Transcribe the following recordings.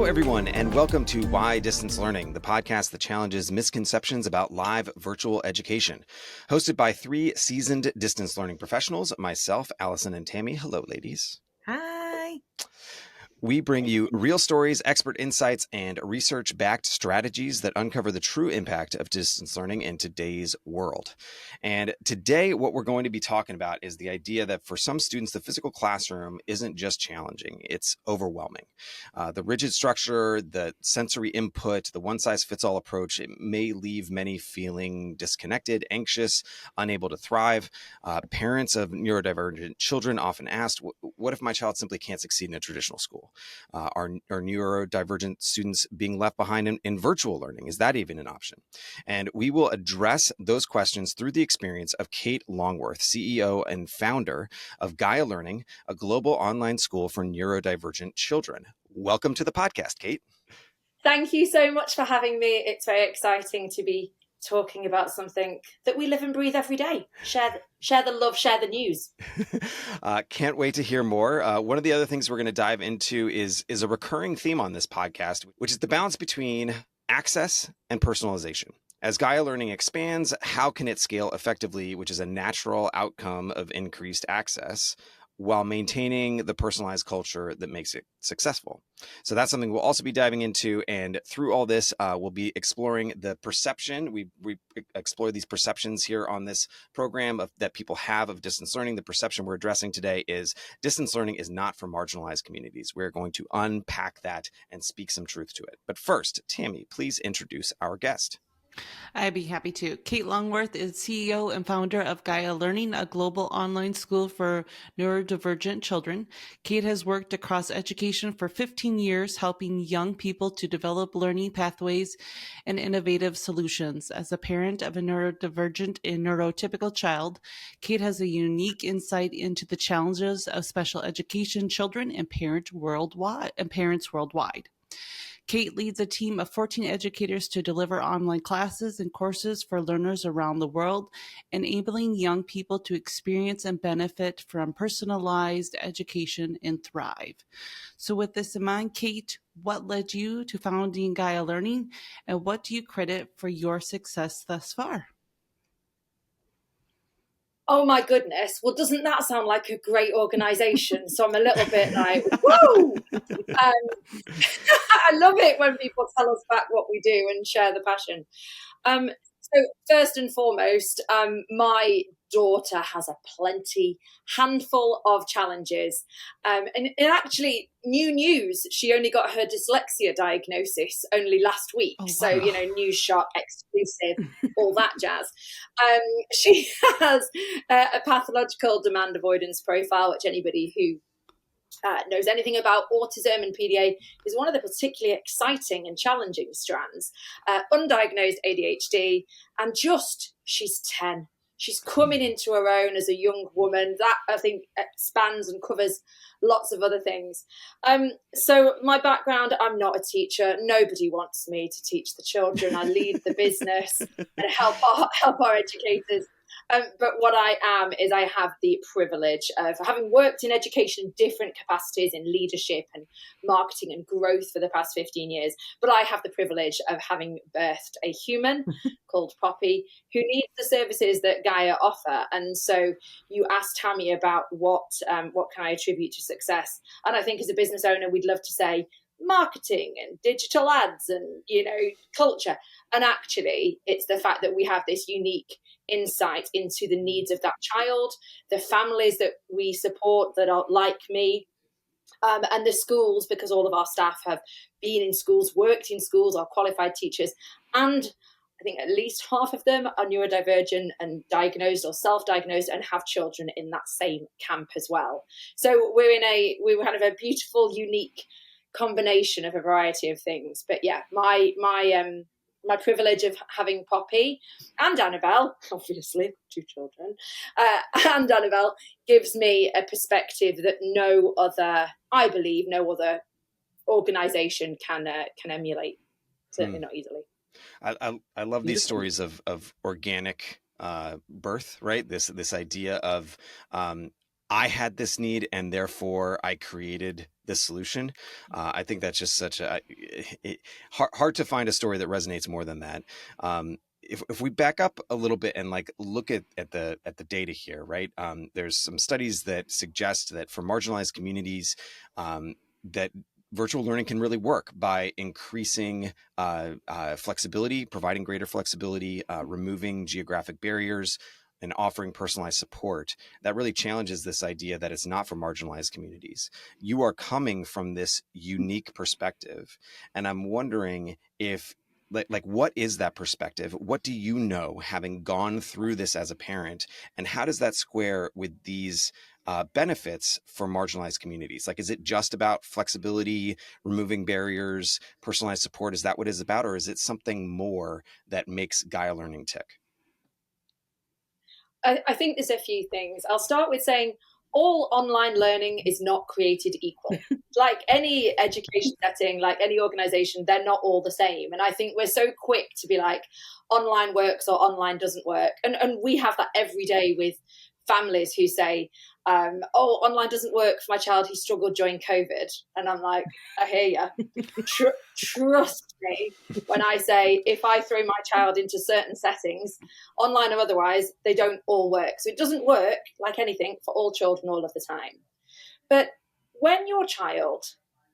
Hello, everyone, and welcome to Why Distance Learning, the podcast that challenges misconceptions about live virtual education. Hosted by three seasoned distance learning professionals, myself, Allison, and Tammy. Hello, ladies. Hi. We bring you real stories, expert insights, and research-backed strategies that uncover the true impact of distance learning in today's world. And today, what we're going to be talking about is the idea that for some students, the physical classroom isn't just challenging, it's overwhelming. The rigid structure, the sensory input, the one-size-fits-all approach, it may leave many feeling disconnected, anxious, unable to thrive. Parents of neurodivergent children often ask, what if my child simply can't succeed in a traditional school? Are neurodivergent students being left behind in virtual learning? Is that even an option? And we will address those questions through the experience of Kate Longworth, CEO and founder of Gaia Learning, a global online school for neurodivergent children. Welcome to the podcast, Kate. Thank you so much for having me. It's very exciting to be talking about something that we live and breathe every day. Share the love, share the news. Can't wait to hear more. One of the other things we're going to dive into is a recurring theme on this podcast, which is the balance between access and personalization. As Gaia Learning expands, how can it scale effectively, which is a natural outcome of increased access, while maintaining the personalized culture that makes it successful? So that's something we'll also be diving into. And through all this, we'll be exploring the perception. We explore these perceptions here on this program that people have of distance learning. The perception we're addressing today is distance learning is not for marginalized communities. We're going to unpack that and speak some truth to it. But first, Tammy, please introduce our guest. I'd be happy to. Kate Longworth is CEO and founder of Gaia Learning, a global online school for neurodivergent children. Kate has worked across education for 15 years, helping young people to develop learning pathways and innovative solutions. As a parent of a neurodivergent and neurotypical child, Kate has a unique insight into the challenges of special education children and parents worldwide. Kate leads a team of 14 educators to deliver online classes and courses for learners around the world, enabling young people to experience and benefit from personalized education and thrive. So with this in mind, Kate, what led you to founding Gaia Learning, and what do you credit for your success thus far? Oh my goodness. Well, doesn't that sound like a great organization? So I'm a little bit like, whoa! I love it when people tell us back what we do and share the passion. So first and foremost, my daughter has a handful of challenges. And actually, new news, she only got her dyslexia diagnosis only last week. Oh, wow. So, news shock, exclusive, all that jazz. She has a pathological demand avoidance profile, which anybody who knows anything about autism and PDA is one of the particularly exciting and challenging strands. Undiagnosed ADHD, and she's 10. She's coming into her own as a young woman. That, I think, spans and covers lots of other things. So my background, I'm not a teacher. Nobody wants me to teach the children. I lead the business and help our educators. But what I am is I have the privilege of having worked in education in different capacities in leadership and marketing and growth for the past 15 years. But I have the privilege of having birthed a human called Poppy who needs the services that Gaia offer. And so you asked Tammy about what can I attribute to success? And I think as a business owner, we'd love to say marketing and digital ads and, culture. And actually, it's the fact that we have this unique insight into the needs of that child, the families that we support that are like me, and the schools, because all of our staff have been in schools, worked in schools, are qualified teachers, and I think at least half of them are neurodivergent and diagnosed or self-diagnosed and have children in that same camp as well. So we're kind of a beautiful, unique combination of a variety of things. But yeah, my privilege of having Poppy and Annabelle, obviously 2 children, and Annabelle gives me a perspective that no other organization can emulate, certainly not easily. I love these stories of organic birth, right? This idea of I had this need and therefore I created this solution. I think that's just such hard to find a story that resonates more than that. If we back up a little bit and like look at the data here, right? There's some studies that suggest that for marginalized communities, that virtual learning can really work by increasing flexibility, providing greater flexibility, removing geographic barriers, and offering personalized support. That really challenges this idea that it's not for marginalized communities. You are coming from this unique perspective, and I'm wondering if like what is that perspective? What do you know, having gone through this as a parent, and how does that square with these benefits for marginalized communities? Like, is it just about flexibility, removing barriers, personalized support? Is that what it's about, or is it something more that makes Gaia Learning tick? I think there's a few things. I'll start with saying all online learning is not created equal. Like any education setting, like any organization, they're not all the same. And I think we're so quick to be like, online works or online doesn't work. And we have that every day with families who say, oh, online doesn't work for my child, he struggled during COVID. And I'm like, I hear you. Trust me when I say, if I throw my child into certain settings, online or otherwise, they don't all work. So it doesn't work, like anything, for all children all of the time. But when your child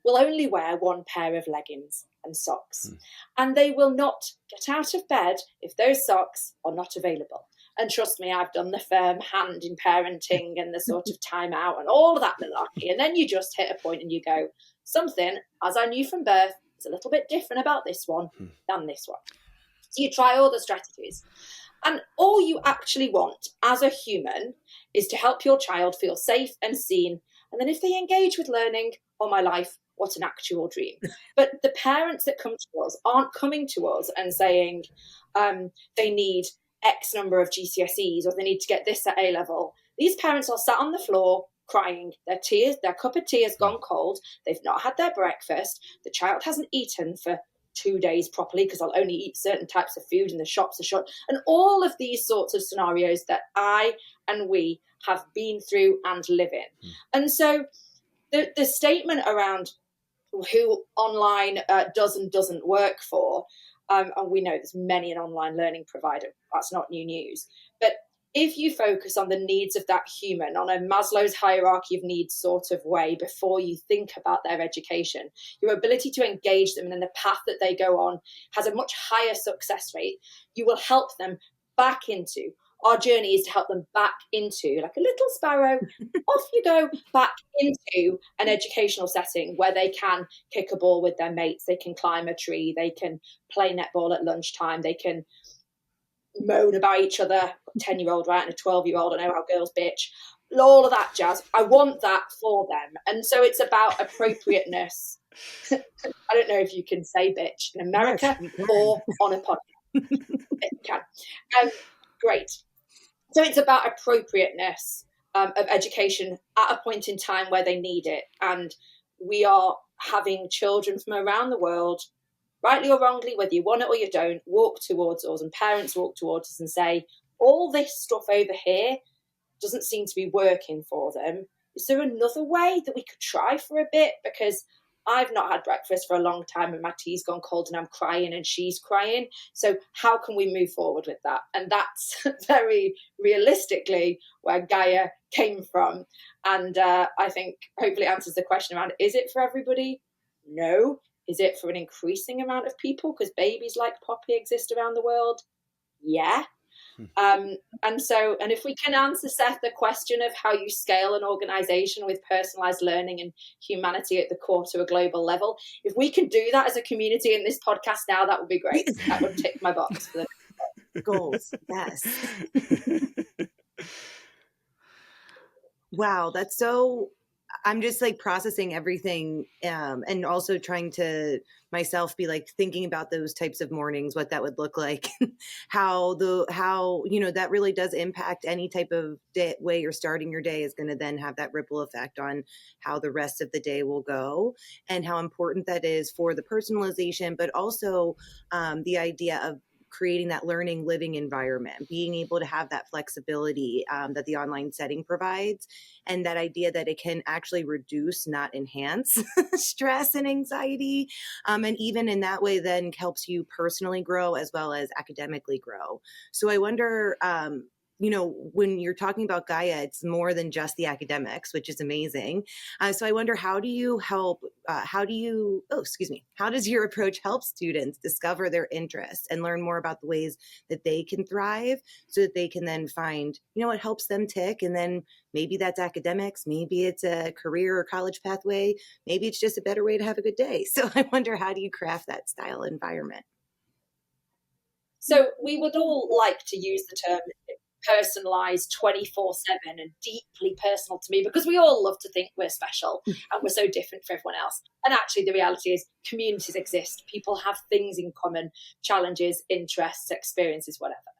will only wear one pair of leggings and socks, and they will not get out of bed if those socks are not available. And trust me, I've done the firm hand in parenting and the sort of timeout and all of that malarkey. And then you just hit a point and you go, something, as I knew from birth, is a little bit different about this one than this one. So you try all the strategies. And all you actually want as a human is to help your child feel safe and seen. And then if they engage with learning, oh my life, what an actual dream. But the parents that come to us aren't coming to us and saying they need X number of GCSEs or they need to get this at A level. These parents are sat on the floor crying. Their cup of tea has gone cold. They've not had their breakfast. The child hasn't eaten for 2 days properly because they'll only eat certain types of food and the shops are shut. And all of these sorts of scenarios that I and we have been through and live in. And so the statement around who online does and doesn't work for, and we know there's many an online learning provider, that's not new news. But if you focus on the needs of that human on a Maslow's hierarchy of needs sort of way before you think about their education, your ability to engage them and the path that they go on has a much higher success rate. You will help them back into. Our journey is to help them back into, like a little sparrow, off you go, back into an educational setting where they can kick a ball with their mates, they can climb a tree, they can play netball at lunchtime, they can moan about each other, 10-year-old right and a 12-year-old, I know how girls bitch, all of that jazz. I want that for them. And so it's about appropriateness. I don't know if you can say bitch in America or on a podcast. You can. Great. So it's about appropriateness of education at a point in time where they need it. And we are having children from around the world, rightly or wrongly, whether you want it or you don't, walk towards us, and parents walk towards us and say, all this stuff over here doesn't seem to be working for them. Is there another way that we could try for a bit? Because I've not had breakfast for a long time and my tea's gone cold and I'm crying and she's crying. So how can we move forward with that? And that's very realistically where Gaia came from. And I think hopefully answers the question around, is it for everybody? No. Is it for an increasing amount of people? Because babies like Poppy exist around the world? Yeah. And if we can answer, Seth, the question of how you scale an organization with personalized learning and humanity at the core to a global level, if we can do that as a community in this podcast now, that would be great. That would tick my box for the goals. Yes. Wow, that's so. I'm just like processing everything, and also trying to myself be like thinking about those types of mornings, what that would look like, how that really does impact any type of way you're starting your day is going to then have that ripple effect on how the rest of the day will go, and how important that is for the personalization, but also the idea of creating that learning living environment, being able to have that flexibility that the online setting provides, and that idea that it can actually reduce, not enhance stress and anxiety. And even in that way then helps you personally grow as well as academically grow. So I wonder, when you're talking about Gaia, it's more than just the academics, which is amazing. So I wonder, how does your approach help students discover their interests and learn more about the ways that they can thrive, so that they can then find, what helps them tick? And then maybe that's academics, maybe it's a career or college pathway, maybe it's just a better way to have a good day. So I wonder, how do you craft that style environment? So we would all like to use the term personalized 24/7 and deeply personal to me, because we all love to think we're special and we're so different from everyone else. And actually the reality is communities exist. People have things in common, challenges, interests, experiences, whatever.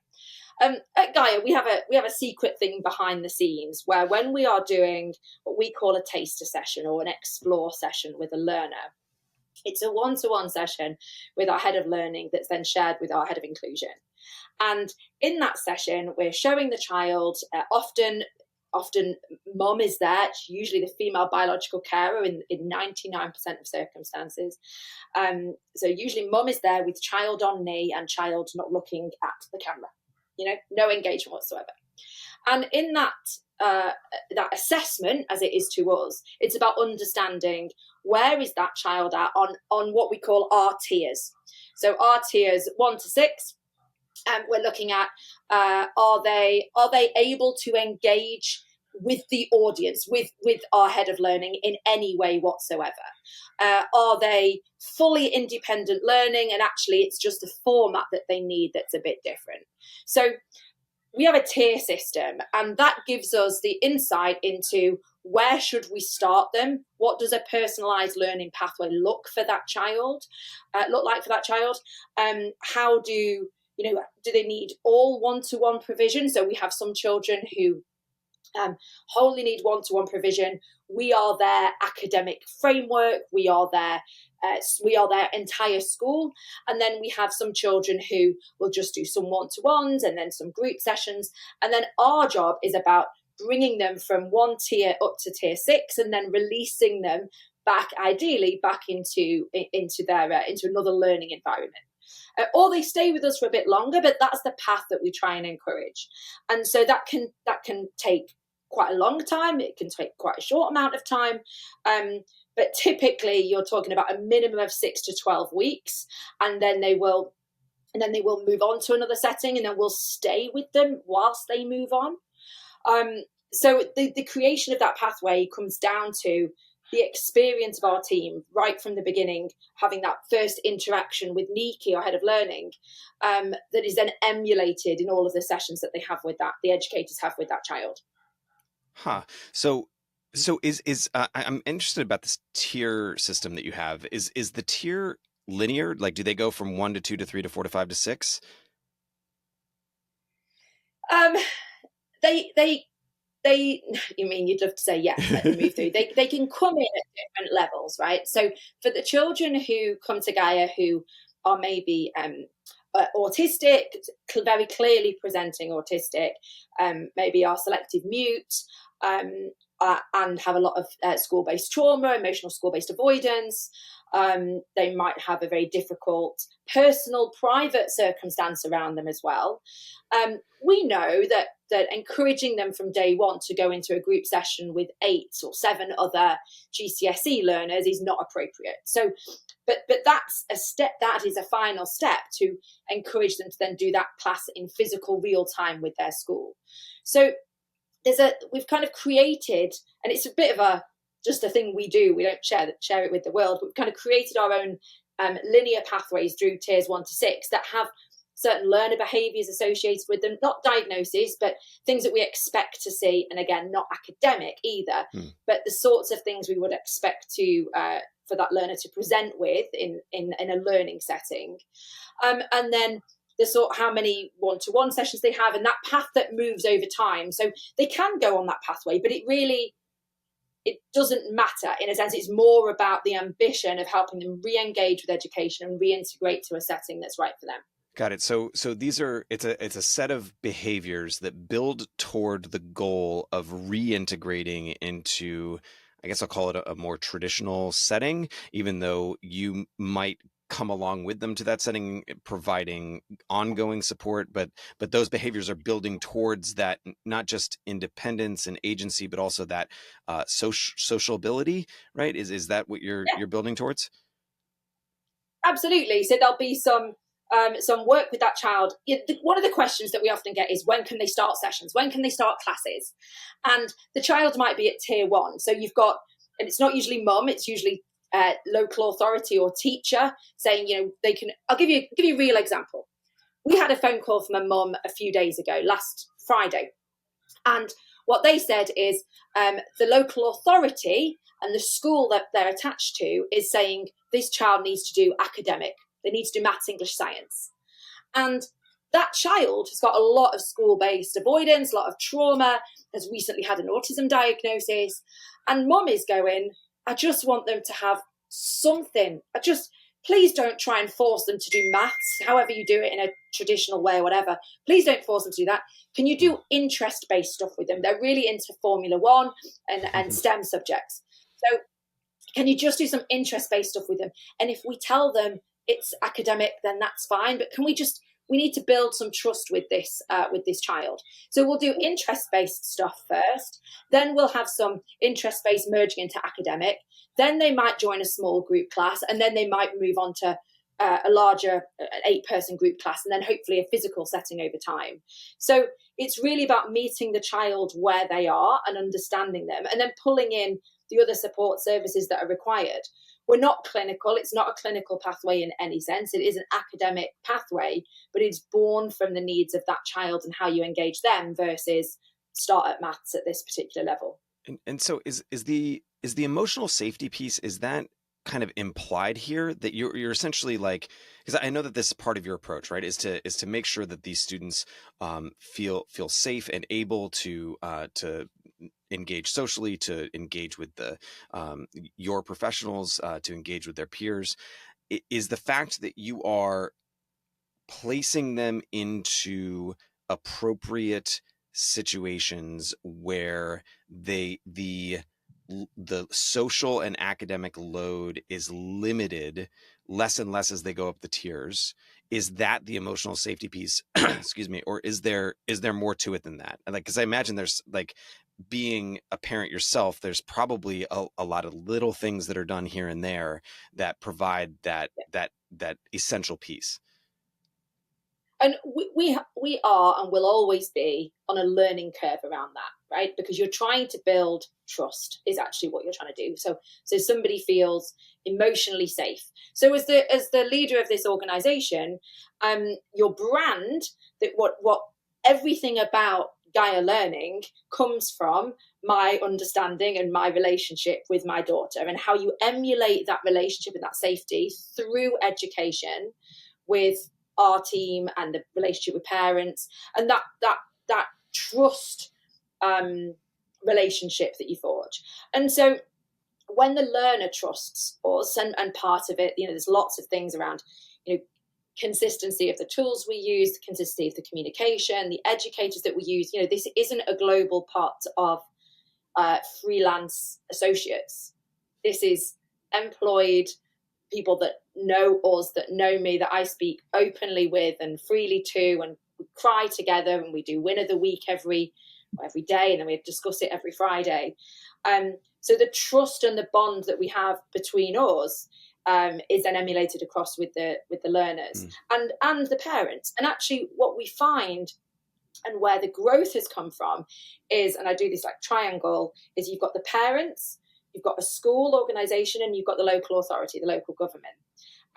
At Gaia, we have a secret thing behind the scenes where, when we are doing what we call a taster session or an explore session with a learner, it's a one-to-one session with our head of learning that's then shared with our head of inclusion. And in that session, we're showing the child, often mum is there, usually the female biological carer in 99% of circumstances. So usually mum is there with child on knee and child not looking at the camera, no engagement whatsoever. And in that assessment, as it is to us, it's about understanding where is that child at on what we call our tiers. So our tiers 1 to 6. We're looking at are they able to engage with the audience, with our head of learning in any way whatsoever? Are they fully independent learning, and actually it's just a format that they need that's a bit different? So we have a tier system, and that gives us the insight into where should we start them? What does a personalized learning pathway look like for that child? How do they need all one-to-one provision? So we have some children who wholly need one-to-one provision. We are their academic framework. We are their entire school. And then we have some children who will just do some one-to-ones and then some group sessions. And then our job is about bringing them from one tier up to tier 6 and then releasing them ideally back into another learning environment. Or they stay with us for a bit longer, but that's the path that we try and encourage. And so that can take quite a long time. It can take quite a short amount of time. But typically you're talking about a minimum of 6 to 12 weeks. And then they will move on to another setting, and then we'll stay with them whilst they move on. So the creation of that pathway comes down to the experience of our team right from the beginning, having that first interaction with Niki, our head of learning, that is then emulated in all of the sessions that the educators have with that child. Huh. So is I'm interested about this tier system that you have. Is the tier linear? Like, do they go from 1 to 2 to 3 to 4 to 5 to 6? You mean you'd love to say yes, let them move through. They can come in at different levels, right? So for the children who come to Gaia who are maybe autistic, very clearly presenting autistic, maybe are selective mute, and have a lot of school-based trauma, emotional school-based avoidance. They might have a very difficult personal, private circumstance around them as well. We know that encouraging them from day one to go into a group session with 8 or 7 other GCSE learners is not appropriate. So, but that's a step. That is a final step to encourage them to then do that class in physical real time with their school. So we've kind of created, and it's a bit of just a thing we do. We don't share it with the world. We've kind of created our own linear pathways through tiers 1 to 6 that have certain learner behaviours associated with them, not diagnoses, but things that we expect to see. And again, not academic either, but the sorts of things we would expect for that learner to present with in a learning setting. And then how many one-to-one sessions they have, and that path that moves over time. So they can go on that pathway, but it doesn't matter. In a sense, it's more about the ambition of helping them re-engage with education and reintegrate to a setting that's right for them. Got it. So it's a set of behaviors that build toward the goal of reintegrating into, I guess I'll call it a more traditional setting, even though you might come along with them to that setting, providing ongoing support, but those behaviors are building towards that, not just independence and agency, but also that sociability, right? Is that what you're building towards? Absolutely. So there'll be some work with that child. One of the questions that we often get is, when can they start sessions? When can they start classes? And the child might be at tier 1. So you've got, and it's not usually mum, it's usually local authority or teacher saying, they can. I'll give you a real example. We had a phone call from a mum a few days ago, last Friday, and what they said is the local authority and the school that they're attached to is saying this child needs to do academic. They need to do maths, English, science. And that child has got a lot of school-based avoidance, a lot of trauma, has recently had an autism diagnosis. And mum is going, I just want them to have something. Please don't try and force them to do maths, however you do it in a traditional way or whatever. Please don't force them to do that. Can you do interest-based stuff with them? They're really into Formula One and STEM subjects. So can you just do some interest-based stuff with them? And if we tell them it's academic, then that's fine. But we need to build some trust with this child. So we'll do interest-based stuff first. Then we'll have some interest-based merging into academic. Then they might join a small group class, and then they might move on to a larger 8-person group class, and then hopefully a physical setting over time. So it's really about meeting the child where they are and understanding them, and then pulling in the other support services that are required. We're not clinical. It's not a clinical pathway in any sense. It is an academic pathway, but it's born from the needs of that child and how you engage them versus start at maths at this particular level. And so is the emotional safety piece, is that kind of implied here, that you're essentially like, because I know that this is part of your approach, right? Is to make sure that these students feel safe and able to engage socially, to engage with your professionals, to engage with their peers. Is the fact that you are placing them into appropriate situations where the social and academic load is limited less and less as they go up the tiers, is that the emotional safety piece? Excuse me. Or is there more to it than that? And because I imagine there's, like, being a parent yourself, there's probably a lot of little things that are done here and there that provide that essential piece. And we are and will always be on a learning curve around that, right? Because you're trying to build trust is actually what you're trying to do. So somebody feels emotionally safe. So as the leader of this organization, your brand, that what everything about Gaia Learning comes from my understanding and my relationship with my daughter, and how you emulate that relationship and that safety through education with our team and the relationship with parents, and that trust relationship that you forge. And so when the learner trusts us, and part of it, there's lots of things around, consistency of the tools we use, the consistency of the communication, the educators that we use. This isn't a global part of freelance associates. This is employed people that know us, that know me, that I speak openly with and freely to, and we cry together, and we do win of the week every day, and then we discuss it every Friday. So the trust and the bond that we have between us is then emulated across with the learners and the parents. And actually what we find, and where the growth has come from, is, and I do this like triangle, is you've got the parents, you've got a school organisation, and you've got the local authority, the local government.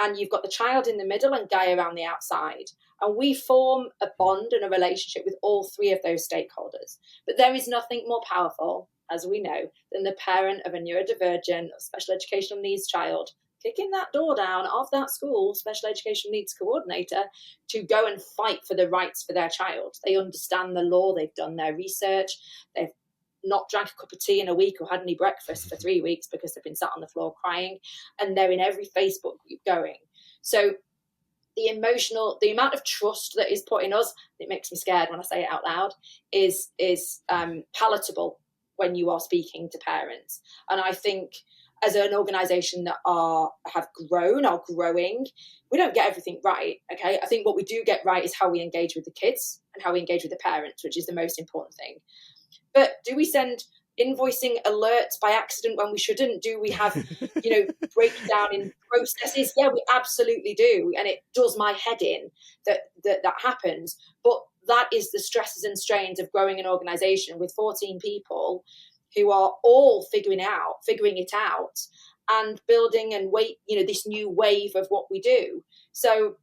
And you've got the child in the middle and Gaia around the outside. And we form a bond and a relationship with all three of those stakeholders. But there is nothing more powerful, as we know, than the parent of a neurodivergent or special educational needs child kicking that door down of that school special educational needs coordinator to go and fight for the rights for their child. They understand the law, they've done their research, they've not drank a cup of tea in a week or had any breakfast for 3 weeks because they've been sat on the floor crying, and they're in every Facebook group going. So the amount of trust that is put in us, it makes me scared when I say it out loud, is palatable when you are speaking to parents. And I think as an organization that are growing, we don't get everything right. Okay. I think what we do get right is how we engage with the kids and how we engage with the parents, which is the most important thing. But do we send invoicing alerts by accident when we shouldn't? Do we have, breakdown in processes? Yeah, we absolutely do. And it does my head in that happens. But that is the stresses and strains of growing an organization with 14 people who are all figuring it out and building and this new wave of what we do. So,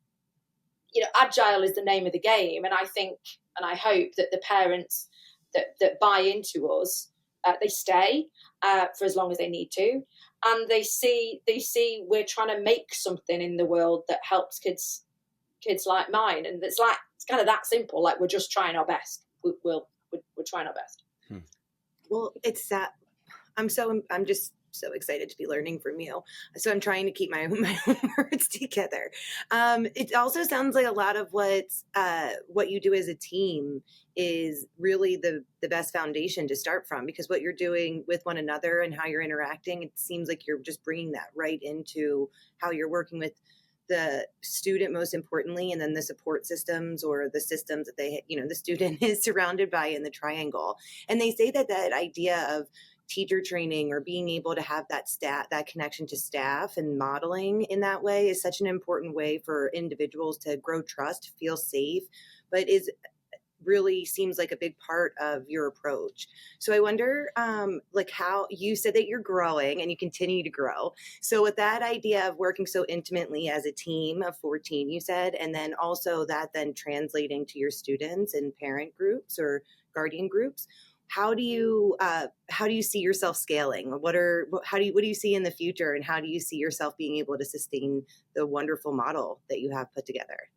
agile is the name of the game. And I think, and I hope that the parents that buy into us, they stay for as long as they need to, and they see we're trying to make something in the world that helps kids like mine, and it's kind of that simple. Like, we're just trying our best. We're trying our best. Well, it's that I'm just so excited to be learning from you. So I'm trying to keep my own words together. It also sounds like a lot of what you do as a team is really the best foundation to start from, because what you're doing with one another and how you're interacting, it seems like you're just bringing that right into how you're working with the student, most importantly, and then the support systems or the systems that the student is surrounded by in the triangle. And they say that idea of teacher training or being able to have that connection to staff and modeling in that way is such an important way for individuals to grow trust, feel safe, but is really seems like a big part of your approach. So I wonder, how you said that you're growing and you continue to grow. So with that idea of working so intimately as a team of 14, you said, and then also that then translating to your students and parent groups or guardian groups, how do you see yourself scaling? What do you see in the future, and how do you see yourself being able to sustain the wonderful model that you have put together?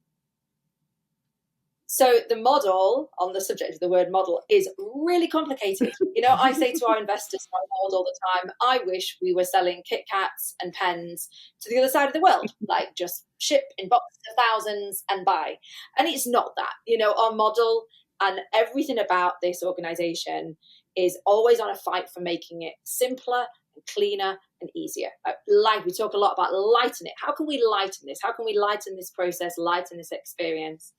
So the model, on the subject of the word model, is really complicated. I say to our investors on board all the time, I wish we were selling Kit Kats and pens to the other side of the world, like just ship in boxes of thousands and buy. And it's not that. Our model and everything about this organization is always on a fight for making it simpler and cleaner and easier. We talk a lot about lighten it. How can we lighten this? How can we lighten this process, lighten this experience?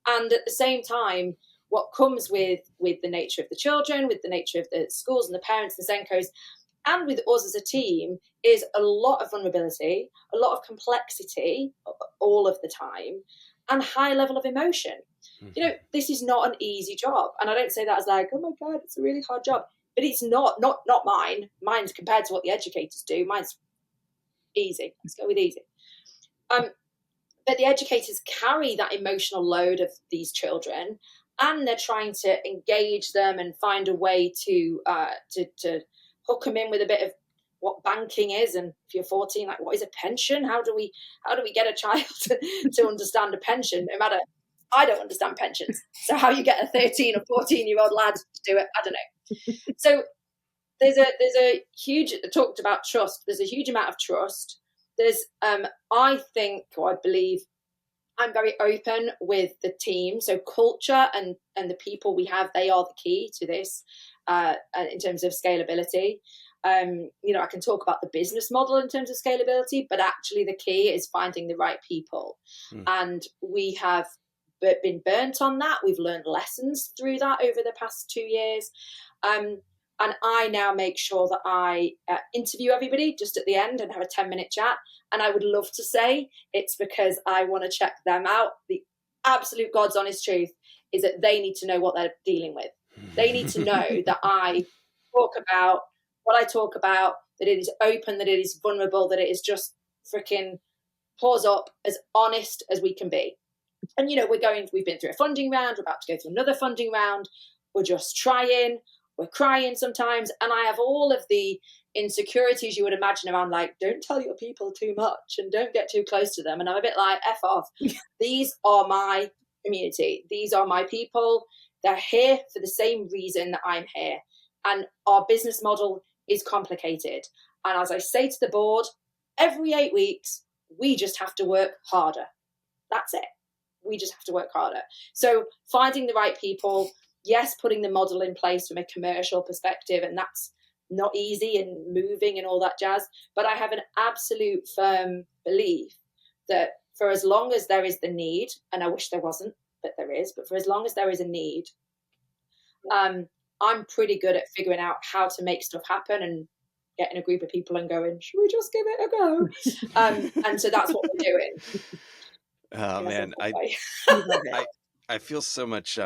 And at the same time, what comes with the nature of the children, with the nature of the schools and the parents, the Zenkos, and with us as a team, is a lot of vulnerability, a lot of complexity all of the time, and high level of emotion. Mm-hmm. This is not an easy job. And I don't say that as like, oh my God, it's a really hard job. But it's not mine. Mine's compared to what the educators do. Mine's easy. Let's go with easy. But the educators carry that emotional load of these children, and they're trying to engage them and find a way to hook them in with a bit of what banking is. And if you're 14, like, what is a pension? How do we get a child to understand a pension? No matter, I don't understand pensions. So how you get a 13 or 14-year-old lad to do it, I don't know. So there's a huge, talked about trust. There's a huge amount of trust. There's, I believe I'm very open with the team. So culture and the people we have, they are the key to this in terms of scalability. I can talk about the business model in terms of scalability, but actually the key is finding the right people. And we have been burnt on that. We've learned lessons through that over the past 2 years. And I now make sure that I interview everybody just at the end and have a 10-minute chat. And I would love to say it's because I want to check them out. The absolute God's honest truth is that they need to know what they're dealing with. They need to know that I talk about what I talk about, that it is open, that it is vulnerable, that it is just freaking paws up, as honest as we can be. And, we've been through a funding round. We're about to go through another funding round. We're just trying. We're crying sometimes. And I have all of the insecurities you would imagine around, like, don't tell your people too much and don't get too close to them. And I'm a bit like, F off. These are my community. These are my people. They're here for the same reason that I'm here. And our business model is complicated. And as I say to the board, every 8 weeks, we just have to work harder. That's it. We just have to work harder. So finding the right people, yes, putting the model in place from a commercial perspective, and that's not easy and moving and all that jazz. But I have an absolute firm belief that for as long as there is the need, and I wish there wasn't, but there is, but for as long as there is a need, I'm pretty good at figuring out how to make stuff happen and getting a group of people and going, should we just give it a go? And so that's what we're doing. Oh man, I feel so much.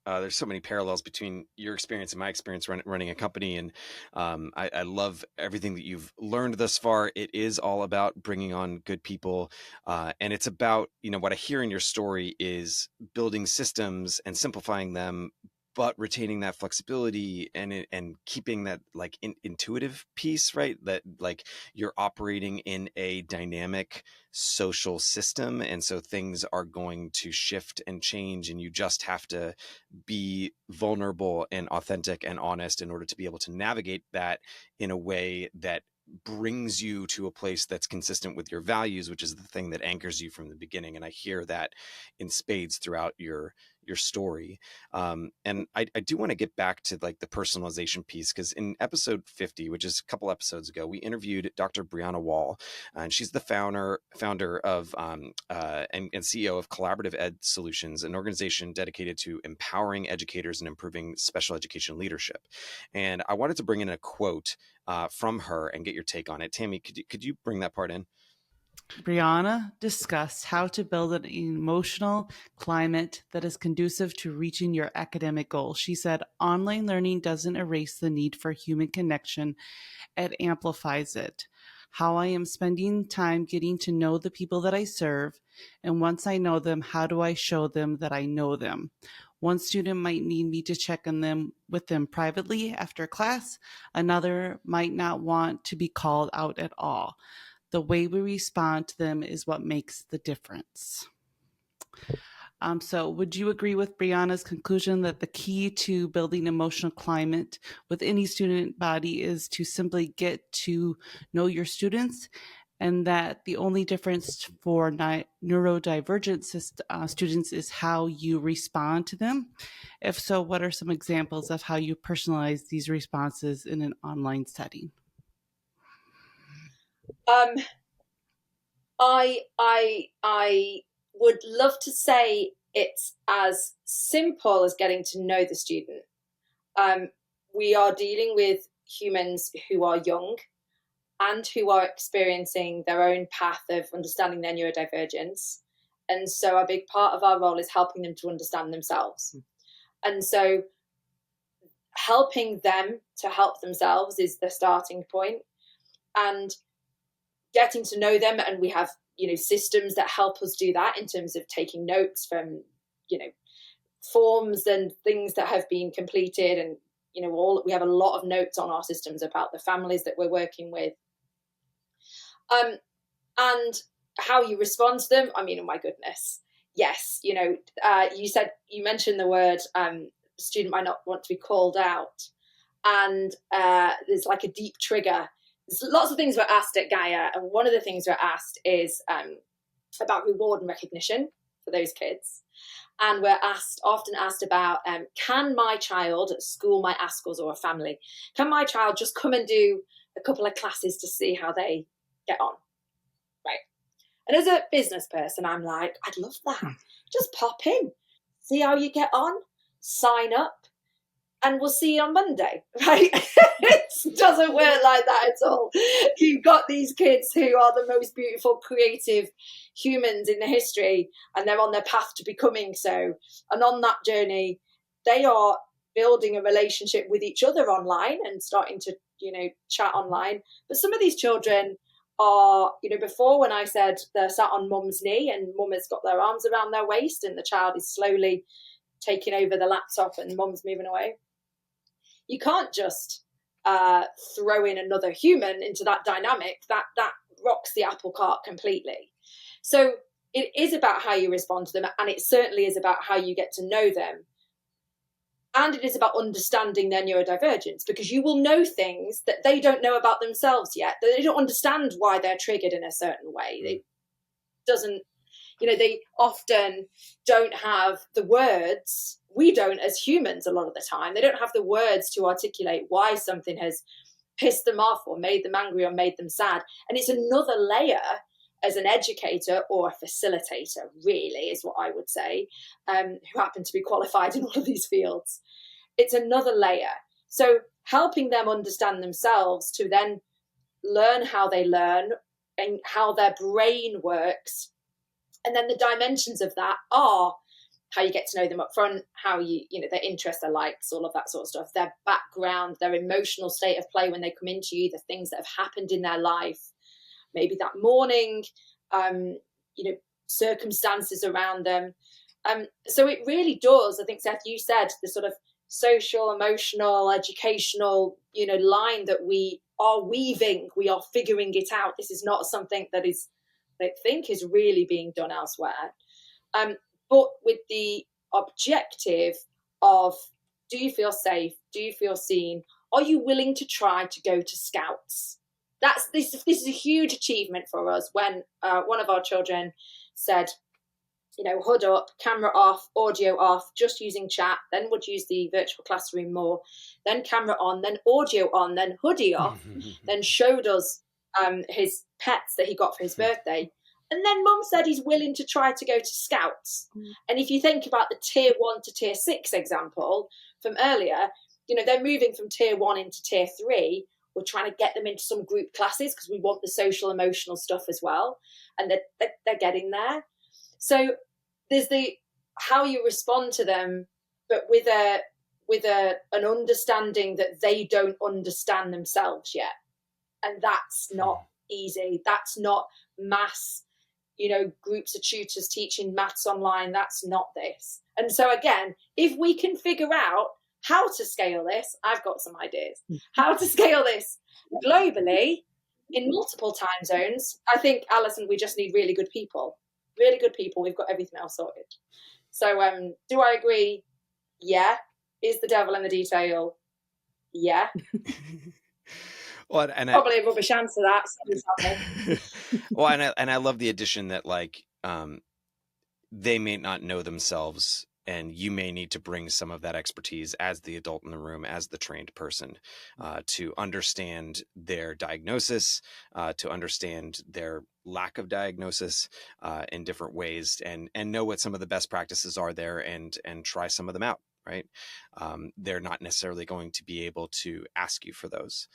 There's so many parallels between your experience and my experience running a company, and I love everything that you've learned thus far. It is all about bringing on good people, and it's about, what I hear in your story is building systems and simplifying them, but retaining that flexibility and keeping that like intuitive piece, right? That like you're operating in a dynamic social system, and so things are going to shift and change, and you just have to be vulnerable and authentic and honest in order to be able to navigate that in a way that brings you to a place that's consistent with your values, which is the thing that anchors you from the beginning. And I hear that in spades throughout your story. And I do want to get back to like the personalization piece, because in episode 50, which is a couple episodes ago, we interviewed Dr. Brianna Wall, and she's the founder of and CEO of Collaborative Ed Solutions, an organization dedicated to empowering educators and improving special education leadership. And I wanted to bring in a quote from her and get your take on it. Tammy, could you bring that part in? Brianna discussed how to build an emotional climate that is conducive to reaching your academic goals. She said, online learning doesn't erase the need for human connection, it amplifies it. How I am spending time getting to know the people that I serve, and once I know them, how do I show them that I know them? One student might need me to check on with them privately after class. Another might not want to be called out at all. The way we respond to them is what makes the difference. So would you agree with Brianna's conclusion that the key to building emotional climate with any student body is to simply get to know your students, and that the only difference for neurodivergent students is how you respond to them? If so, what are some examples of how you personalize these responses in an online setting? I would love to say it's as simple as getting to know the student. We are dealing with humans who are young and who are experiencing their own path of understanding their neurodivergence. And so a big part of our role is helping them to understand themselves. And so helping them to help themselves is the starting point. And getting to know them, and we have systems that help us do that in terms of taking notes from forms and things that have been completed, and we have a lot of notes on our systems about the families that we're working with, and how you respond to them. I mean, oh my goodness, yes, you mentioned the word student might not want to be called out, and there's like a deep trigger. There's lots of things we're asked at Gaia, and one of the things we're asked is about reward and recognition for those kids. And we're often asked about, can my child at school might ask us, or a family, can my child just come and do a couple of classes to see how they get on? Right. And as a business person, I'm like, I'd love that. Just pop in, see how you get on, sign up, and we'll see you on Monday, right? It doesn't work like that at all. You've got these kids who are the most beautiful, creative humans in the history, and they're on their path to becoming so. And on that journey, they are building a relationship with each other online and starting to, chat online. But some of these children are, before, when I said they're sat on mum's knee and mum has got their arms around their waist and the child is slowly taking over the laptop and mum's moving away. You can't just throw in another human into that dynamic. That rocks the apple cart completely. So it is about how you respond to them, and it certainly is about how you get to know them. And it is about understanding their neurodivergence, because you will know things that they don't know about themselves yet. They don't understand why they're triggered in a certain way. They often don't have the words. We don't as humans a lot of the time. They don't have the words to articulate why something has pissed them off or made them angry or made them sad. And it's another layer as an educator or a facilitator, really, is what I would say, who happen to be qualified in all of these fields. It's another layer. So helping them understand themselves to then learn how they learn and how their brain works. And then the dimensions of that are how you get to know them up front, how their interests, their likes, all of that sort of stuff, their background, their emotional state of play when they come into you, the things that have happened in their life, maybe that morning, circumstances around them. So it really does, I think, Seth, you said, the sort of social, emotional, educational, line that we are weaving, we are figuring it out. This is not something that I think is really being done elsewhere. But with the objective of, do you feel safe? Do you feel seen? Are you willing to try to go to Scouts? This is a huge achievement for us when one of our children said, hood up, camera off, audio off, just using chat, then would use the virtual classroom more, then camera on, then audio on, then hoodie off, then showed us his pets that he got for his birthday. And then Mum said he's willing to try to go to Scouts. And if you think about the tier 1 to tier 6 example from earlier, they're moving from tier 1 into tier 3. We're trying to get them into some group classes because we want the social, emotional stuff as well. And they're getting there. So there's the how you respond to them, but with an understanding that they don't understand themselves yet. And that's not easy. That's not mass, groups of tutors teaching maths online. That's not this. And so again, if we can figure out how to scale this, I've got some ideas. How to scale this globally in multiple time zones. I think, Alison, we just need really good people. Really good people. We've got everything else sorted. So do I agree? Yeah. Is the devil in the detail? Yeah. Well, probably a rubbish answer that. Well, and I love the addition that they may not know themselves, and you may need to bring some of that expertise as the adult in the room, as the trained person, to understand their diagnosis, to understand their lack of diagnosis in different ways, and know what some of the best practices are there, and try some of them out. Right? They're not necessarily going to be able to ask you for those.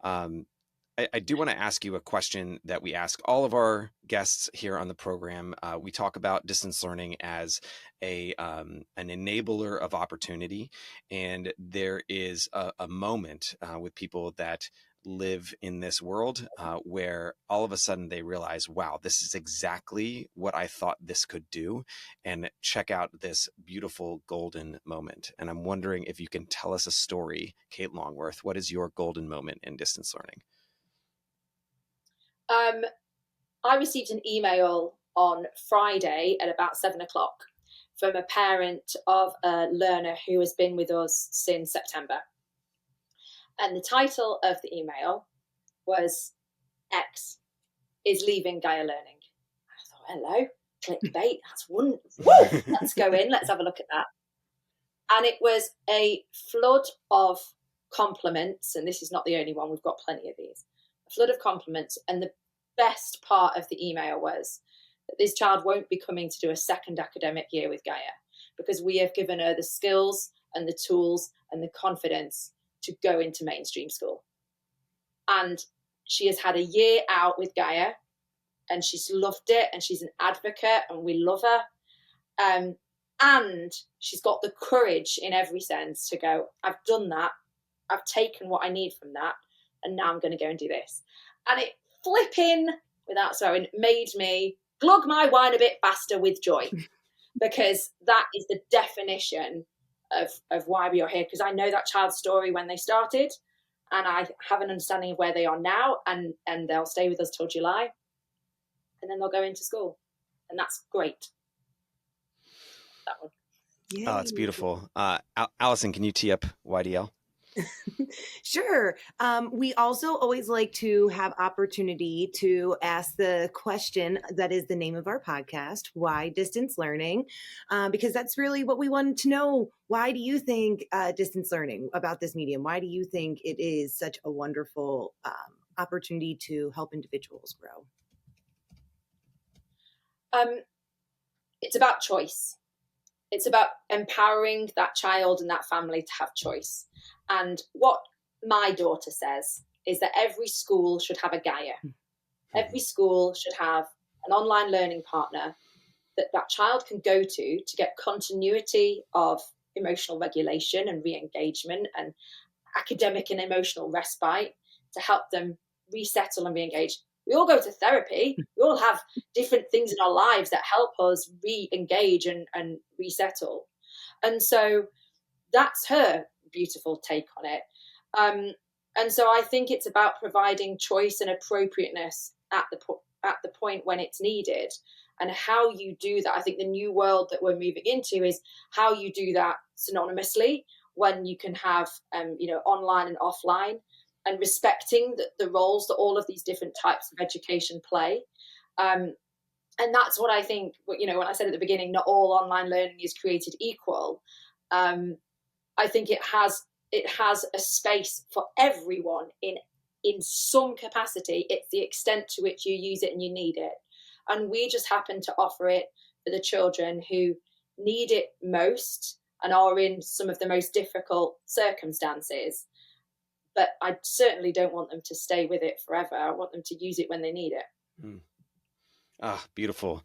I do want to ask you a question that we ask all of our guests here on the program. We talk about distance learning as an enabler of opportunity, and there is a moment with people that live in this world where all of a sudden they realize, wow, this is exactly what I thought this could do, and check out this beautiful golden moment. And I'm wondering if you can tell us a story, Kate Longworth. What is your golden moment in distance learning? I received an email on Friday at about 7:00 from a parent of a learner who has been with us since September. And the title of the email was X is leaving Gaia Learning. I thought, hello, clickbait, that's wonderful. Woo! Let's go in, let's have a look at that. And it was a flood of compliments, and this is not the only one, we've got plenty of these. A flood of compliments, and the best part of the email was that this child won't be coming to do a second academic year with Gaia because we have given her the skills and the tools and the confidence to go into mainstream school. And she has had a year out with Gaia and she's loved it, and she's an advocate and we love her. And she's got the courage in every sense to go, I've done that, I've taken what I need from that, and now I'm going to go and do this. And it flipping, without swearing, made me glug my wine a bit faster with joy, because that is the definition of why we are here. Because I know that child's story when they started, and I have an understanding of where they are now, and they'll stay with us till July, and then they'll go into school, and that's great. That one. Oh, it's beautiful. Alison, can you tee up YDL? Sure. We also always like to have opportunity to ask the question that is the name of our podcast, why distance learning? Because that's really what we wanted to know. Why do you think distance learning about this medium? Why do you think it is such a wonderful opportunity to help individuals grow? It's about choice. It's about empowering that child and that family to have choice. And what my daughter says is that every school should have a Gaia. Every school should have an online learning partner that that child can go to get continuity of emotional regulation and re-engagement and academic and emotional respite to help them resettle and re-engage. We all go to therapy. We all have different things in our lives that help us re-engage and resettle. And so that's her beautiful take on it. And so I think it's about providing choice and appropriateness at the point when it's needed, and how you do that. I think the new world that we're moving into is how you do that synonymously, when you can have online and offline, and respecting the roles that all of these different types of education play. And that's what I think, when I said at the beginning, not all online learning is created equal. I think it has a space for everyone in some capacity. It's the extent to which you use it and you need it. And we just happen to offer it for the children who need it most and are in some of the most difficult circumstances. But I certainly don't want them to stay with it forever. I want them to use it when they need it. Mm. Ah, beautiful.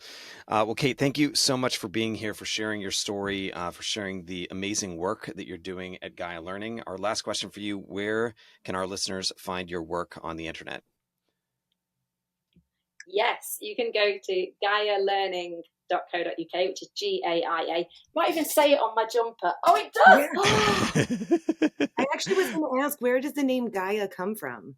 Well, Kate, thank you so much for being here, for sharing your story, for sharing the amazing work that you're doing at Gaia Learning. Our last question for you: where can our listeners find your work on the internet? Yes, you can go to GaiaLearning.co.uk, which is GAIA. Might even say it on my jumper. Oh, it does! Yeah. I actually was going to ask, where does the name Gaia come from?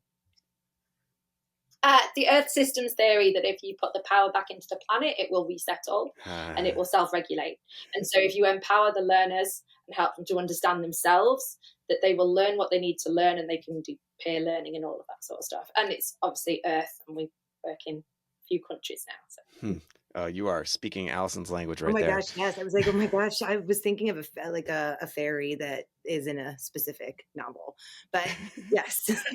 The Earth systems theory that if you put the power back into the planet, it will resettle and it will self-regulate. And so if you empower the learners and help them to understand themselves, that they will learn what they need to learn, and they can do peer learning and all of that sort of stuff. And it's obviously Earth, and we work in a few countries now. So. You are speaking Allison's language right there. Oh my gosh, yes. I was like, oh my gosh, I was thinking of a fairy that is in a specific novel. But yes, just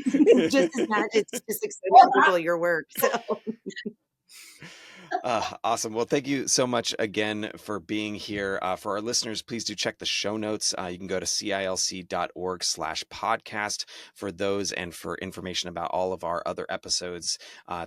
as much, it's just exciting your work. So. Awesome. Well, thank you so much again for being here. For our listeners, please do check the show notes. You can go to cilc.org/podcast for those and for information about all of our other episodes.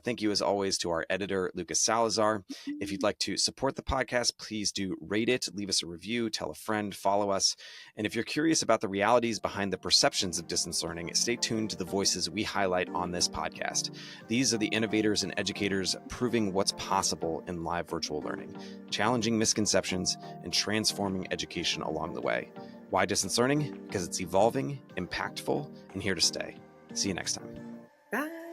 Thank you, as always, to our editor, Lucas Salazar. If you'd like to support the podcast, please do rate it, leave us a review, tell a friend, follow us. And if you're curious about the realities behind the perceptions of distance learning, stay tuned to the voices we highlight on this podcast. These are the innovators and educators proving what's possible in live virtual learning, challenging misconceptions, and transforming education along the way. Why distance learning? Because it's evolving, impactful, and here to stay. See you next time. Bye.